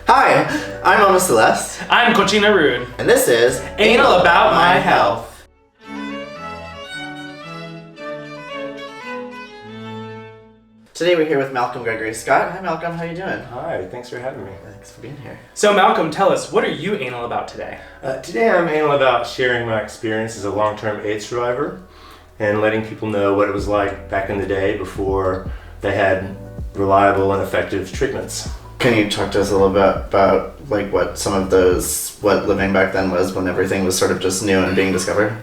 Hi, I'm Mama Celeste. I'm Kochina Rude. And this is Anal About My Health. Today we're here with Malcolm Gregory Scott. Hi Malcolm, how you doing? Hi, thanks for having me. Thanks for being here. So Malcolm, tell us, what are you anal about today? Today I'm anal about sharing my experience as a long-term AIDS survivor and letting people know what it was like back in the day before they had reliable and effective treatments. Can you talk to us a little bit about what living back then was when everything was sort of just new and being discovered?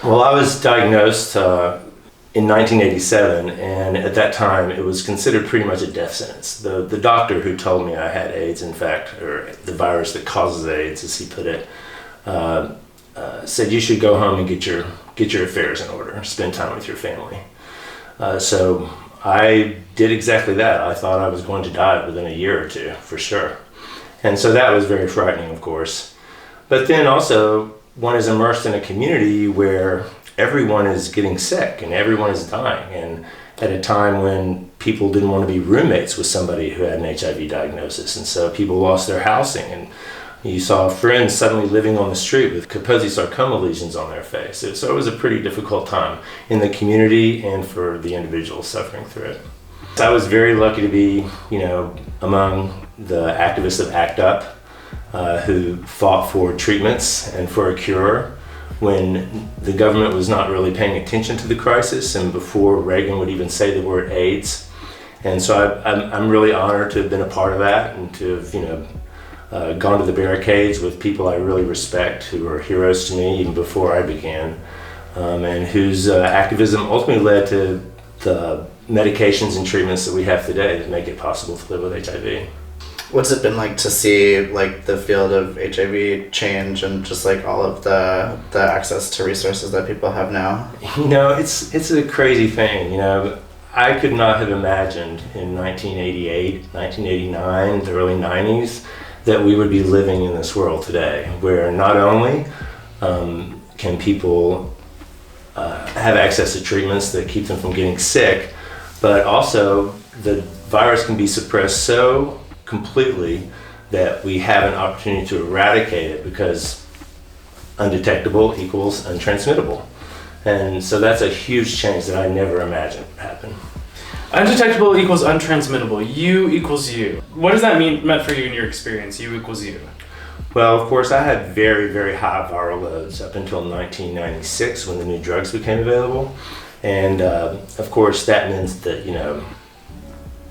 Well, I was diagnosed in 1987, and at that time it was considered pretty much a death sentence. The doctor who told me I had AIDS, in fact, or the virus that causes AIDS, as he put it, said you should go home and get your affairs in order, spend time with your family. So I did exactly that. I thought I was going to die within a year or two, for sure. And so that was very frightening, of course. But then also, one is immersed in a community where everyone is getting sick and everyone is dying, and at a time when people didn't want to be roommates with somebody who had an HIV diagnosis, and so people lost their housing, and you saw friends suddenly living on the street with Kaposi sarcoma lesions on their face. So it was a pretty difficult time in the community and for the individuals suffering through it. So I was very lucky to be, among the activists of ACT UP who fought for treatments and for a cure when the government was not really paying attention to the crisis and before Reagan would even say the word AIDS. And so I'm really honored to have been a part of that and to have, gone to the barricades with people I really respect, who are heroes to me even before I began, and whose activism ultimately led to the medications and treatments that we have today that make it possible to live with HIV. What's it been like to see the field of HIV change and just all of the access to resources that people have now? It's a crazy thing. I could not have imagined in 1988, 1989, the early 90s, that we would be living in this world today, where not only can people have access to treatments that keep them from getting sick, but also the virus can be suppressed so completely that we have an opportunity to eradicate it, because undetectable equals untransmittable. And so that's a huge change that I never imagined would happen. Undetectable equals untransmittable. You equals you. What does that meant for you in your experience, you equals you? Well, of course, I had very, very high viral loads up until 1996 when the new drugs became available. And of course, that means that,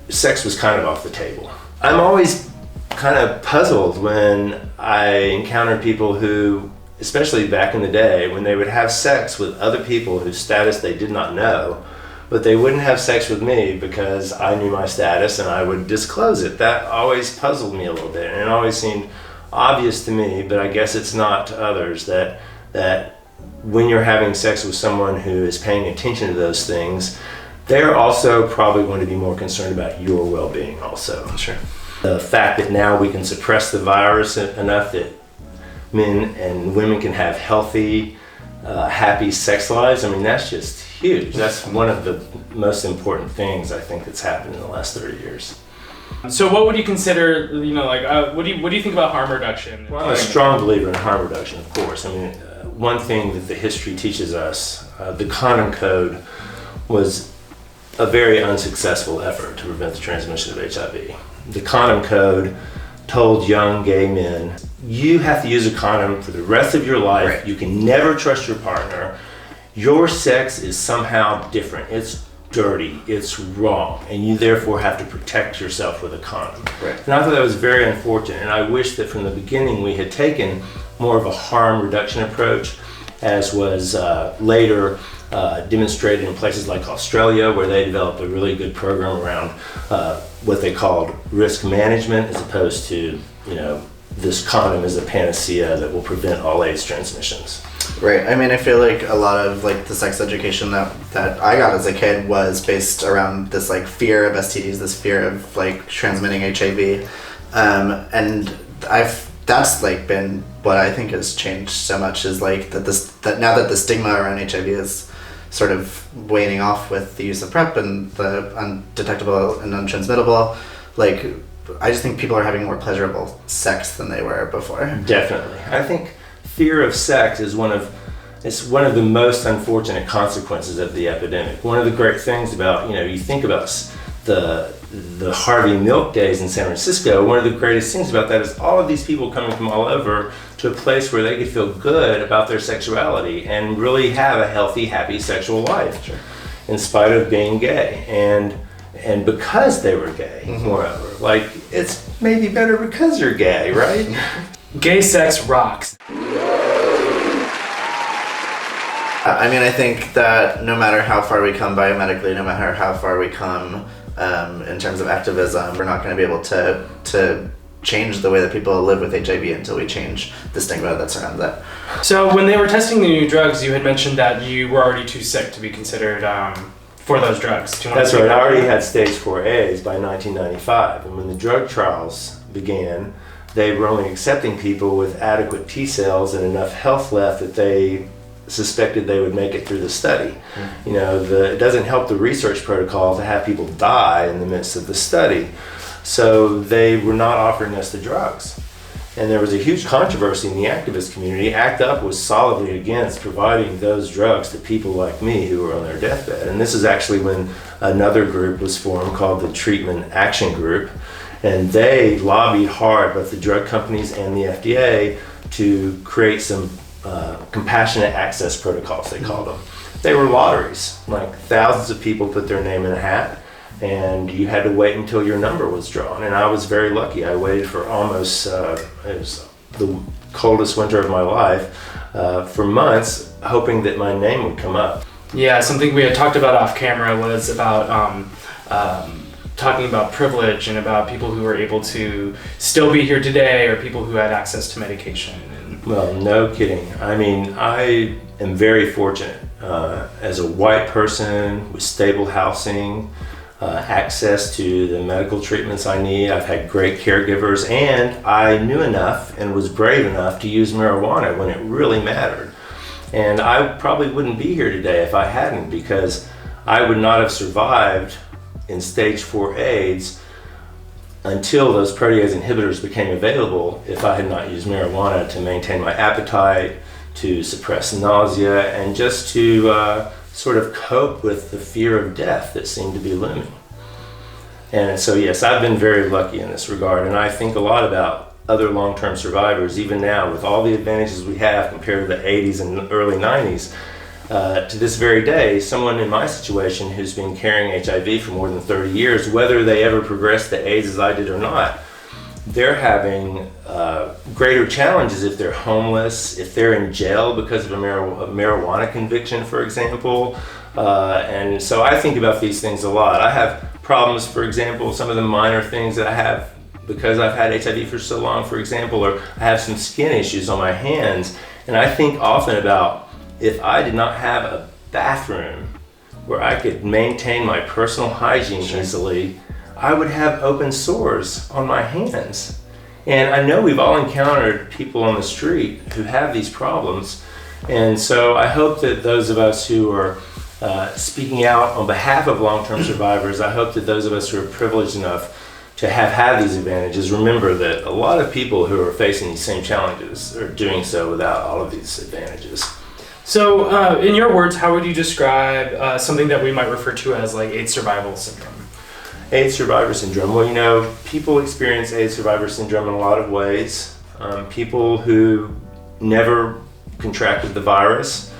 sex was kind of off the table. I'm always kind of puzzled when I encounter people who, especially back in the day, when they would have sex with other people whose status they did not know, but they wouldn't have sex with me because I knew my status and I would disclose it. That always puzzled me a little bit, and it always seemed obvious to me, but I guess it's not to others, that when you're having sex with someone who is paying attention to those things, they're also probably going to be more concerned about your well-being also. Sure. The fact that now we can suppress the virus enough that men and women can have healthy, happy sex lives, that's just huge. That's one of the most important things I think that's happened in the last 30 years. So what would you consider, what do you think about harm reduction? Well, I'm a strong believer in harm reduction, of course. One thing that the history teaches us, the condom code was a very unsuccessful effort to prevent the transmission of HIV. The condom code told young gay men, you have to use a condom for the rest of your life. Right. You can never trust your partner. Your sex is somehow different. It's dirty, it's wrong, and you therefore have to protect yourself with a condom. Right. And I thought that was very unfortunate, and I wish that from the beginning we had taken more of a harm reduction approach, as was later demonstrated in places like Australia, where they developed a really good program around what they called risk management, as opposed to, this condom is a panacea that will prevent all AIDS transmissions. Right. I feel like a lot of the sex education that I got as a kid was based around this fear of STDs, this fear of transmitting HIV, and that's been what I think has changed so much, is that now that the stigma around HIV is sort of waning off with the use of PrEP and the undetectable and untransmittable, I just think people are having more pleasurable sex than they were before. Definitely. I think fear of sex is one of the most unfortunate consequences of the epidemic. One of the great things about, you think about the Harvey Milk days in San Francisco, one of the greatest things about that is all of these people coming from all over to a place where they could feel good about their sexuality and really have a healthy, happy sexual life, sure, in spite of being gay. And because they were gay, moreover. Like, it's maybe better because you're gay, right? Gay sex rocks. I mean, I think that no matter how far we come biomedically, no matter how far we come in terms of activism, we're not going to be able to change the way that people live with HIV until we change the stigma that surrounds that. So when they were testing the new drugs, you had mentioned that you were already too sick to be considered for those drugs. Do you want That's to right. I already had stage 4 AIDS by 1995, and when the drug trials began, they were only accepting people with adequate T cells and enough health left that they suspected they would make it through the study. It doesn't help the research protocol to have people die in the midst of the study. So they were not offering us the drugs. And there was a huge controversy in the activist community. ACT UP was solidly against providing those drugs to people like me who were on their deathbed. And this is actually when another group was formed called the Treatment Action Group. And they lobbied hard, both the drug companies and the FDA, to create some compassionate access protocols, they called them. They were lotteries. Like, thousands of people put their name in a hat, and you had to wait until your number was drawn. And I was very lucky. I waited for almost, it was the coldest winter of my life, for months, hoping that my name would come up. Yeah, something we had talked about off camera was about talking about privilege and about people who were able to still be here today, or people who had access to medication. Well, no kidding. I mean, I am very fortunate as a white person with stable housing, access to the medical treatments I need. I've had great caregivers, and I knew enough and was brave enough to use marijuana when it really mattered. And I probably wouldn't be here today if I hadn't, because I would not have survived in stage 4 AIDS until those protease inhibitors became available if I had not used marijuana to maintain my appetite, to suppress nausea, and just to sort of cope with the fear of death that seemed to be looming. And so yes, I've been very lucky in this regard, and I think a lot about other long-term survivors, even now with all the advantages we have compared to the 80s and early 90s. To this very day, someone in my situation who's been carrying HIV for more than 30 years, whether they ever progressed to AIDS as I did or not, they're having greater challenges if they're homeless, if they're in jail because of a marijuana conviction, for example. And so I think about these things a lot. I have problems, for example, some of the minor things that I have because I've had HIV for so long, for example, or I have some skin issues on my hands. And I think often about, if I did not have a bathroom where I could maintain my personal hygiene easily, I would have open sores on my hands. And I know we've all encountered people on the street who have these problems. And so I hope that those of us who are speaking out on behalf of long-term survivors, I hope that those of us who are privileged enough to have had these advantages remember that a lot of people who are facing these same challenges are doing so without all of these advantages. So, in your words, how would you describe something that we might refer to as like AIDS survival syndrome? AIDS survivor syndrome. Well, people experience AIDS survivor syndrome in a lot of ways. People who never contracted the virus,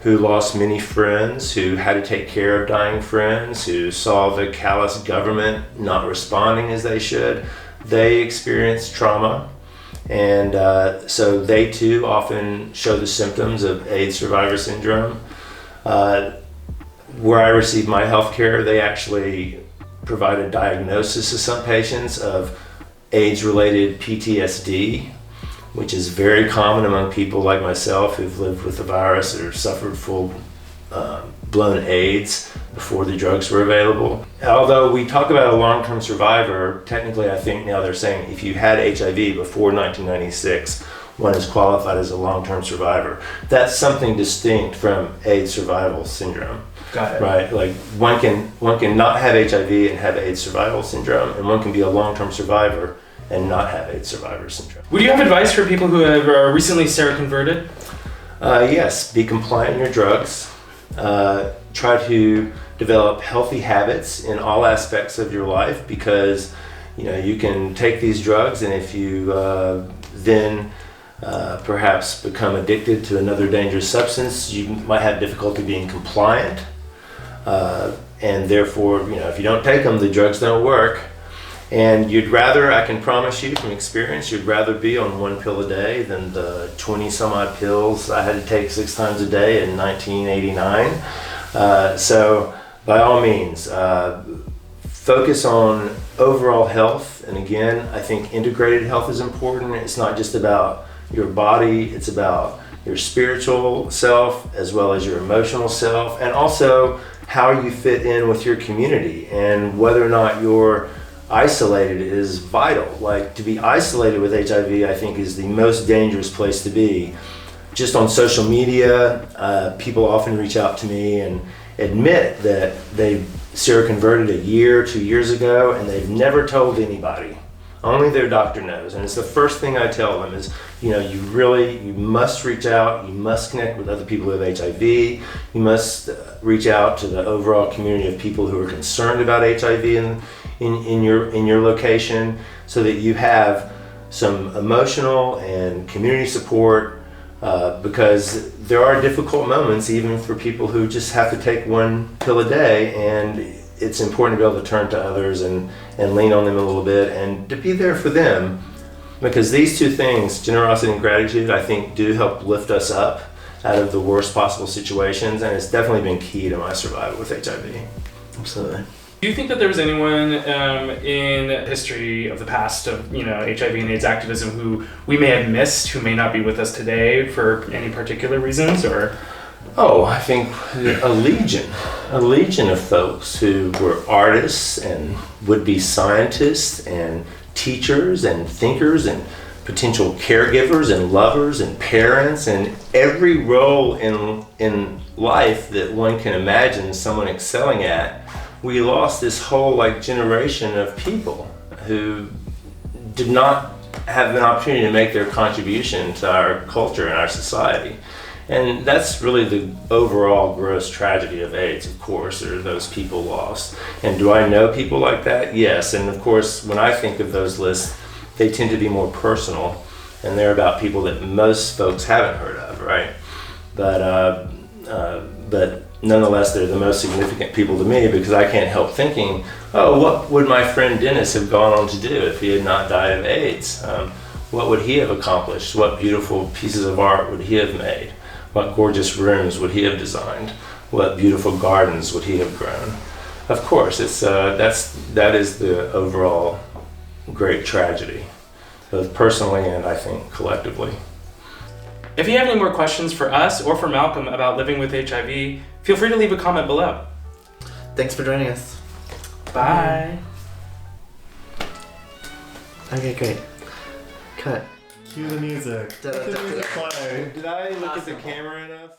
who lost many friends, who had to take care of dying friends, who saw the callous government not responding as they should, they experience trauma. And so they too often show the symptoms of AIDS survivor syndrome. Where I received my health care, they actually provide a diagnosis to some patients of AIDS-related PTSD, which is very common among people like myself who've lived with the virus or suffered full-blown AIDS before the drugs were available. Although we talk about a long-term survivor, technically I think now they're saying if you had HIV before 1996, one is qualified as a long-term survivor. That's something distinct from AIDS survival syndrome. Got it. Right, like one can not have HIV and have AIDS survival syndrome, and one can be a long-term survivor and not have AIDS survivor syndrome. Would you have advice for people who have recently seroconverted? Yes, be compliant in your drugs. Try to develop healthy habits in all aspects of your life, because you can take these drugs, and if you then perhaps become addicted to another dangerous substance, you might have difficulty being compliant, and therefore, if you don't take them, the drugs don't work. And you'd rather, I can promise you from experience, you'd rather be on one pill a day than the 20 some odd pills I had to take 6 times a day in 1989. So by all means, focus on overall health. And again, I think integrated health is important. It's not just about your body, it's about your spiritual self as well as your emotional self, and also how you fit in with your community, and whether or not you're isolated is vital. Like, to be isolated with HIV, I think, is the most dangerous place to be. Just on social media, people often reach out to me and admit that they seroconverted a year, 2 years ago, and they've never told anybody. Only their doctor knows. And it's the first thing I tell them is, you must reach out, you must connect with other people who have HIV, you must reach out to the overall community of people who are concerned about HIV in your location, so that you have some emotional and community support, because there are difficult moments even for people who just have to take one pill a day, and it's important to be able to turn to others and lean on them a little bit and to be there for them, because these two things, generosity and gratitude, I think do help lift us up out of the worst possible situations, and it's definitely been key to my survival with HIV. Absolutely. Do you think that there was anyone in history of the past of HIV and AIDS activism who we may have missed, who may not be with us today for any particular reasons, or? Oh, I think a legion of folks who were artists and would-be scientists and teachers and thinkers and potential caregivers and lovers and parents, and every role in life that one can imagine someone excelling at. We lost this whole generation of people who did not have an opportunity to make their contribution to our culture and our society. And that's really the overall gross tragedy of AIDS, of course, are those people lost. And do I know people like that? Yes. And of course, when I think of those lists, they tend to be more personal, and they're about people that most folks haven't heard of, right? But nonetheless, they're the most significant people to me, because I can't help thinking, oh, what would my friend Dennis have gone on to do if he had not died of AIDS? What would he have accomplished? What beautiful pieces of art would he have made? What gorgeous rooms would he have designed? What beautiful gardens would he have grown? Of course, that is the overall great tragedy, both personally and I think collectively. If you have any more questions for us or for Malcolm about living with HIV, feel free to leave a comment below. Thanks for joining us. Bye. Okay, great. Cut. Cue the music. Da, da, da, da. Play. Did I look at the camera enough?